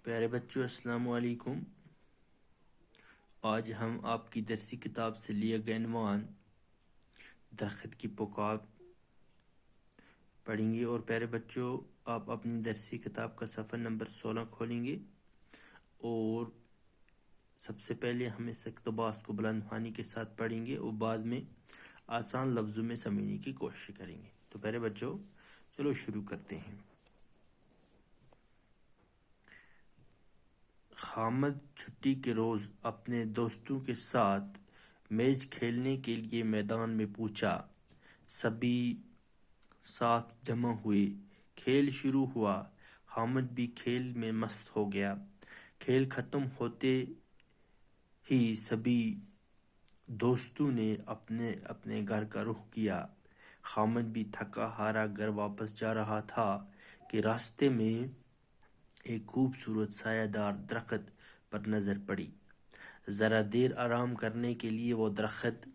پیارے بچوں السلام علیکم۔ آج ہم آپ کی درسی کتاب سے لیا گیا عنوان درخت کی پکار پڑھیں گے، اور پیارے بچوں آپ اپنی درسی کتاب کا صفحہ نمبر 16 کھولیں گے، اور سب سے پہلے ہم اس اقتباس کو بلند خوانی کے ساتھ پڑھیں گے اور بعد میں آسان لفظوں میں سمجھنے کی کوشش کریں گے۔ تو پیارے بچوں چلو شروع کرتے ہیں۔ حامد چھٹی کے روز اپنے دوستوں کے ساتھ میچ کھیلنے کے لیے میدان میں پہنچا۔ سبھی ساتھ جمع ہوئے، کھیل شروع ہوا۔ حامد بھی کھیل میں مست ہو گیا۔ کھیل ختم ہوتے ہی سبھی دوستوں نے اپنے اپنے گھر کا رخ کیا۔ حامد بھی تھکا ہارا گھر واپس جا رہا تھا کہ راستے میں ایک خوبصورت سایہ دار درخت پر نظر پڑی۔ ذرا دیر آرام کرنے کے لیے وہ درخت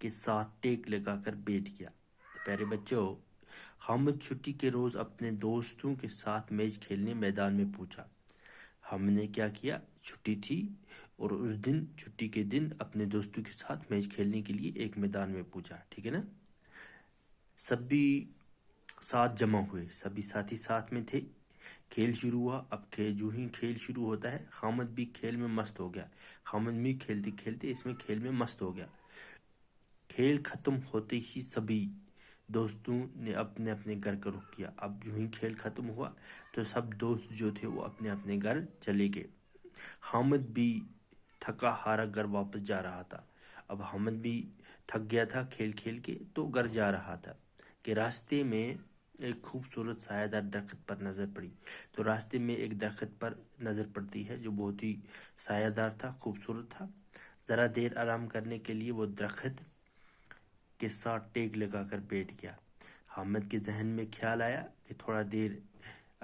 کے ساتھ ٹیک لگا کر بیٹھ گیا۔ پیارے بچوں، حامد چھٹی کے روز اپنے دوستوں کے ساتھ میچ کھیلنے میدان میں پہنچا۔ ہم نے کیا کیا؟ چھٹی تھی اور اس دن چھٹی کے دن اپنے دوستوں کے ساتھ میچ کھیلنے کے لیے ایک میدان میں پہنچا، ٹھیک ہے نا؟ سبھی ساتھ جمع ہوئے، سبھی ساتھی ساتھ میں تھے۔ کھیل شروع ہوا۔ اب جو ہی کھیل شروع ہوتا ہے حامد بھی کھیل میں مست ہو گیا۔ حامد بھی کھیلتے کھیلتے اس میں کھیل میں مست ہو گیا۔ کھیل ختم ہوتے ہی سبھی دوستوں نے اپنے اپنے گھر کا رخ کیا۔ اب جو ہی کھیل ختم ہوا تو سب دوست جو تھے وہ اپنے اپنے گھر چلے گئے۔ حامد بھی تھکا ہارا گھر واپس جا رہا تھا۔ اب حامد بھی تھک گیا تھا کھیل کھیل کے، تو گھر جا رہا تھا کہ راستے میں ایک خوبصورت سایہ دار درخت پر نظر پڑی۔ تو راستے میں ایک درخت پر نظر پڑتی ہے جو بہت ہی سایہ دار تھا، خوبصورت تھا۔ ذرا دیر آرام کرنے کے لیے وہ درخت کے ساتھ ٹیک لگا کر بیٹھ گیا۔ حامد کے ذہن میں خیال آیا کہ تھوڑا دیر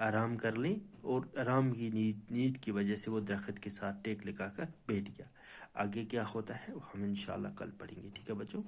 آرام کر لیں، اور آرام کی نیند کی وجہ سے وہ درخت کے ساتھ ٹیک لگا کر بیٹھ گیا۔ آگے کیا ہوتا ہے وہ ہم انشاءاللہ کل پڑھیں گے، ٹھیک ہے بچوں؟